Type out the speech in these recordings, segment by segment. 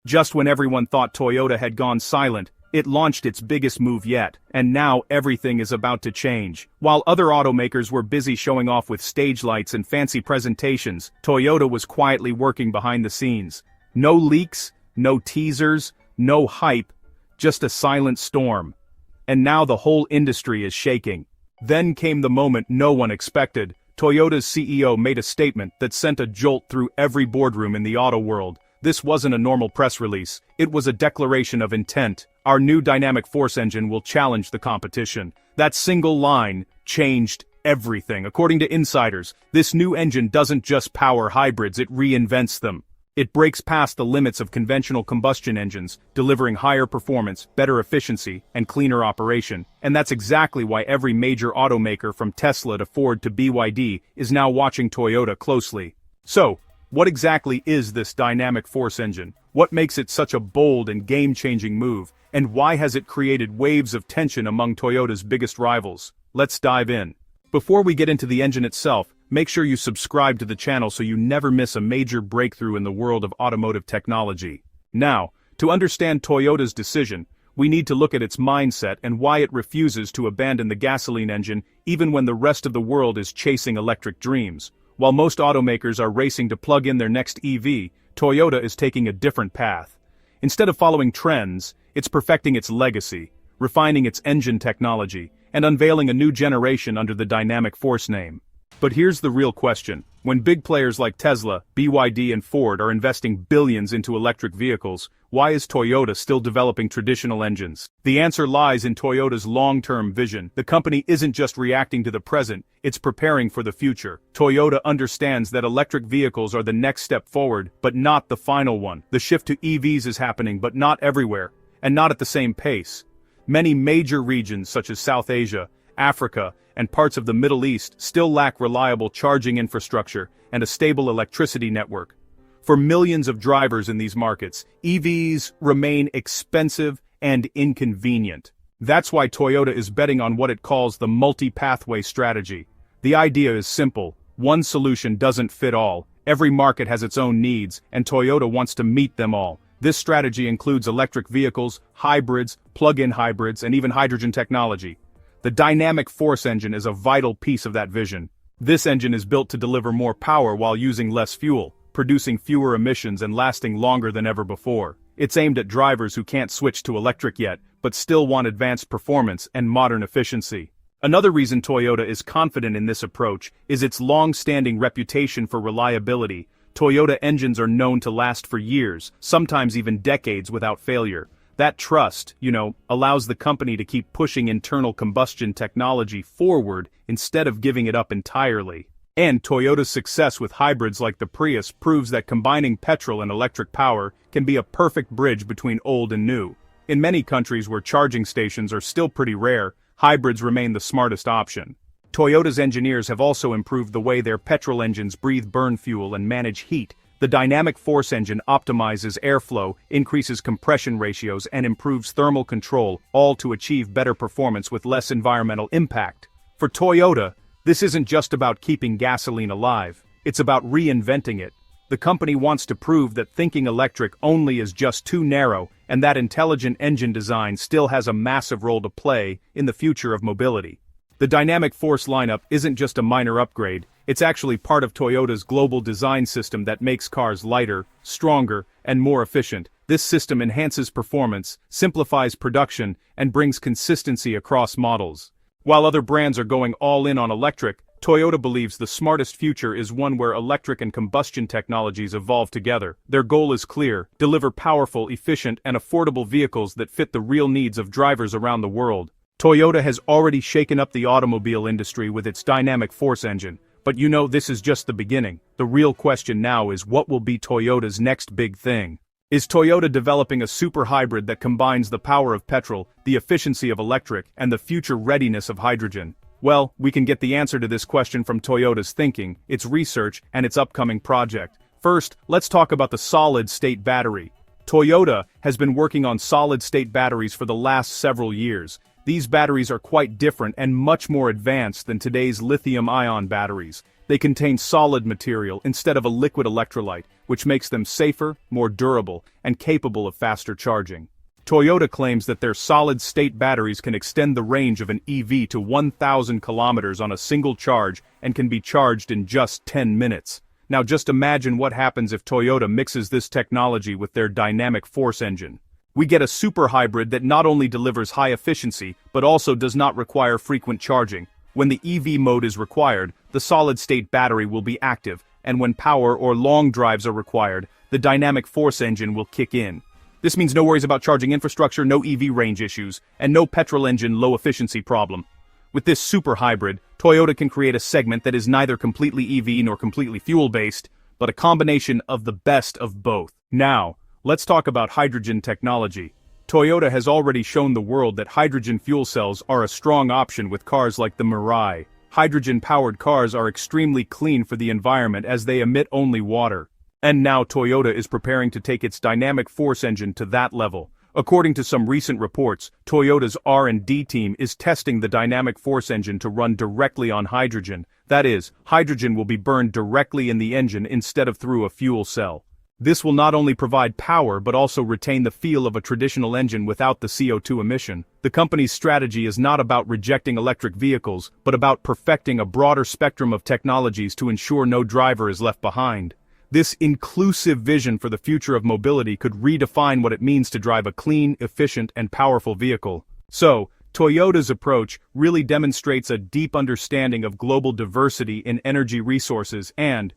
Just when everyone thought Toyota had gone silent, it launched its biggest move yet, and now everything is about to change. While other automakers were busy showing off with stage lights and fancy presentations, Toyota was quietly working behind the scenes. No leaks, no teasers, no hype, just a silent storm. And now the whole industry is shaking. Then came the moment no one expected. Toyota's CEO made a statement that sent a jolt through every boardroom in the auto world. This wasn't a normal press release, it was a declaration of intent. Our new dynamic force engine will challenge the competition. That single line changed everything. According to insiders, this new engine doesn't just power hybrids, it reinvents them. It breaks past the limits of conventional combustion engines, delivering higher performance, better efficiency, and cleaner operation. And that's exactly why every major automaker from Tesla to Ford to BYD is now watching Toyota closely. So, what exactly is this dynamic force engine? What makes it such a bold and game-changing move? And why has it created waves of tension among Toyota's biggest rivals? Let's dive in. Before we get into the engine itself, make sure you subscribe to the channel so you never miss a major breakthrough in the world of automotive technology. Now, to understand Toyota's decision, we need to look at its mindset and why it refuses to abandon the gasoline engine even when the rest of the world is chasing electric dreams. While most automakers are racing to plug in their next EV, Toyota is taking a different path. Instead of following trends, it's perfecting its legacy, refining its engine technology, and unveiling a new generation under the dynamic force name. But here's the real question. When big players like Tesla, BYD and Ford are investing billions into electric vehicles, why is Toyota still developing traditional engines? The answer lies in Toyota's long-term vision. The company isn't just reacting to the present, it's preparing for the future. Toyota understands that electric vehicles are the next step forward, but not the final one. The shift to EVs is happening, but not everywhere, and not at the same pace. Many major regions such as South Asia, Africa, and parts of the Middle East still lack reliable charging infrastructure and a stable electricity network. For millions of drivers in these markets, EVs remain expensive and inconvenient. That's why Toyota is betting on what it calls the multi-pathway strategy. The idea is simple. One solution doesn't fit all. Every market has its own needs, and Toyota wants to meet them all. This strategy includes electric vehicles, hybrids, plug-in hybrids, and even hydrogen technology. The dynamic force engine is a vital piece of that vision. This engine is built to deliver more power while using less fuel, producing fewer emissions and lasting longer than ever before. It's aimed at drivers who can't switch to electric yet, but still want advanced performance and modern efficiency. Another reason Toyota is confident in this approach is its long-standing reputation for reliability. Toyota engines are known to last for years, sometimes even decades without failure. That trust, allows the company to keep pushing internal combustion technology forward instead of giving it up entirely. And Toyota's success with hybrids like the Prius proves that combining petrol and electric power can be a perfect bridge between old and new. In many countries where charging stations are still pretty rare, hybrids remain the smartest option. Toyota's engineers have also improved the way their petrol engines breathe burn fuel and manage heat. The dynamic force engine optimizes airflow, increases compression ratios, and improves thermal control, all to achieve better performance with less environmental impact. For Toyota, this isn't just about keeping gasoline alive, it's about reinventing it. The company wants to prove that thinking electric only is just too narrow, and that intelligent engine design still has a massive role to play in the future of mobility. The dynamic force lineup isn't just a minor upgrade, it's actually part of Toyota's global design system that makes cars lighter, stronger, and more efficient. This system enhances performance, simplifies production, and brings consistency across models. While other brands are going all in on electric, Toyota believes the smartest future is one where electric and combustion technologies evolve together. Their goal is clear: deliver powerful, efficient, and affordable vehicles that fit the real needs of drivers around the world. Toyota has already shaken up the automobile industry with its dynamic force engine, but this is just the beginning. The real question now is, what will be Toyota's next big thing? Is Toyota developing a super hybrid that combines the power of petrol, the efficiency of electric, and the future readiness of hydrogen? Well, we can get the answer to this question from Toyota's thinking, its research, and its upcoming project. First, let's talk about the solid-state battery. Toyota has been working on solid-state batteries for the last several years. These batteries are quite different and much more advanced than today's lithium-ion batteries. They contain solid material instead of a liquid electrolyte, which makes them safer, more durable, and capable of faster charging. Toyota claims that their solid-state batteries can extend the range of an EV to 1,000 kilometers on a single charge and can be charged in just 10 minutes. Now just imagine what happens if Toyota mixes this technology with their dynamic force engine. We get a super hybrid that not only delivers high efficiency, but also does not require frequent charging. When the EV mode is required, the solid-state battery will be active, and when power or long drives are required, the dynamic force engine will kick in. This means no worries about charging infrastructure, no EV range issues, and no petrol engine low-efficiency problem. With this super hybrid, Toyota can create a segment that is neither completely EV nor completely fuel-based, but a combination of the best of both. Now, let's talk about hydrogen technology. Toyota has already shown the world that hydrogen fuel cells are a strong option with cars like the Mirai. Hydrogen-powered cars are extremely clean for the environment as they emit only water. And now Toyota is preparing to take its dynamic force engine to that level. According to some recent reports, Toyota's R&D team is testing the dynamic force engine to run directly on hydrogen. That is, hydrogen will be burned directly in the engine instead of through a fuel cell. This will not only provide power but also retain the feel of a traditional engine without the CO2 emission. The company's strategy is not about rejecting electric vehicles, but about perfecting a broader spectrum of technologies to ensure no driver is left behind. This inclusive vision for the future of mobility could redefine what it means to drive a clean, efficient, and powerful vehicle. So, Toyota's approach really demonstrates a deep understanding of global diversity in energy resources and,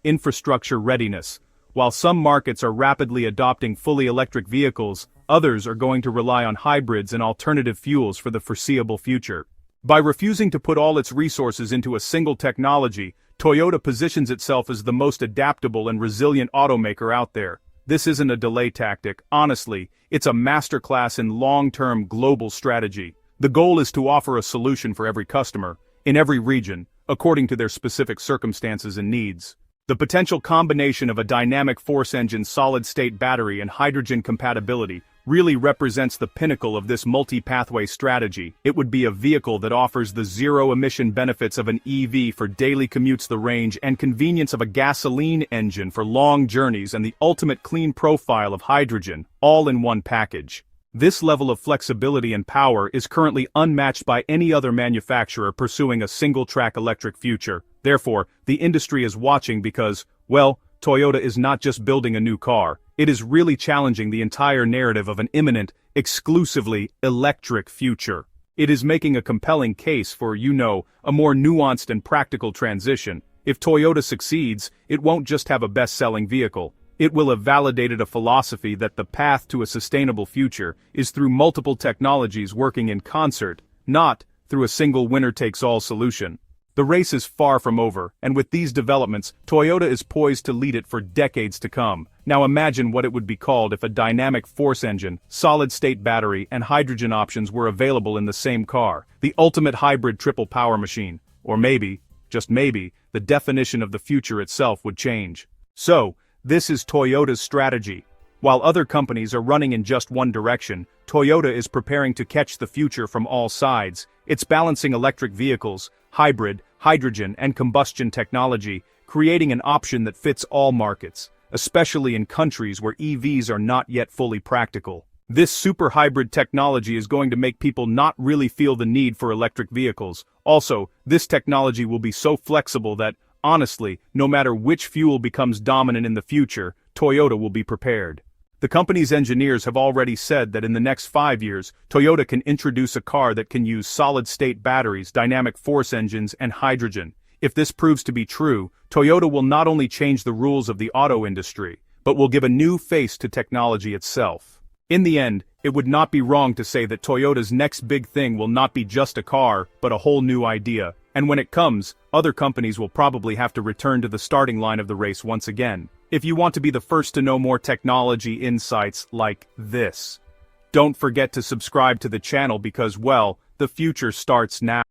infrastructure readiness. While some markets are rapidly adopting fully electric vehicles, others are going to rely on hybrids and alternative fuels for the foreseeable future. By refusing to put all its resources into a single technology, Toyota positions itself as the most adaptable and resilient automaker out there. This isn't a delay tactic, honestly, it's a masterclass in long-term global strategy. The goal is to offer a solution for every customer, in every region, according to their specific circumstances and needs. The potential combination of a dynamic force engine solid-state battery and hydrogen compatibility really represents the pinnacle of this multi-pathway strategy. It would be a vehicle that offers the zero-emission benefits of an EV for daily commutes, the range and convenience of a gasoline engine for long journeys, and the ultimate clean profile of hydrogen, all in one package. This level of flexibility and power is currently unmatched by any other manufacturer pursuing a single-track electric future. Therefore, the industry is watching because, well, Toyota is not just building a new car, it is really challenging the entire narrative of an imminent, exclusively electric future. It is making a compelling case for, a more nuanced and practical transition. If Toyota succeeds, it won't just have a best-selling vehicle. It will have validated a philosophy that the path to a sustainable future is through multiple technologies working in concert, not through a single winner-takes-all solution. The race is far from over, and with these developments, Toyota is poised to lead it for decades to come. Now imagine what it would be called if a dynamic force engine, solid-state battery, and hydrogen options were available in the same car. The ultimate hybrid triple power machine. Or maybe, just maybe, the definition of the future itself would change. So, this is Toyota's strategy. While other companies are running in just one direction, Toyota is preparing to catch the future from all sides. It's balancing electric vehicles, hybrid, hydrogen, and combustion technology, creating an option that fits all markets, especially in countries where EVs are not yet fully practical. This super hybrid technology is going to make people not really feel the need for electric vehicles. Also, this technology will be so flexible that, honestly, no matter which fuel becomes dominant in the future, Toyota will be prepared. The company's engineers have already said that in the next 5 years, Toyota can introduce a car that can use solid-state batteries, dynamic force engines, and hydrogen. If this proves to be true, Toyota will not only change the rules of the auto industry, but will give a new face to technology itself. In the end, it would not be wrong to say that Toyota's next big thing will not be just a car, but a whole new idea. And when it comes, other companies will probably have to return to the starting line of the race once again. If you want to be the first to know more technology insights like this, don't forget to subscribe to the channel because, well, the future starts now.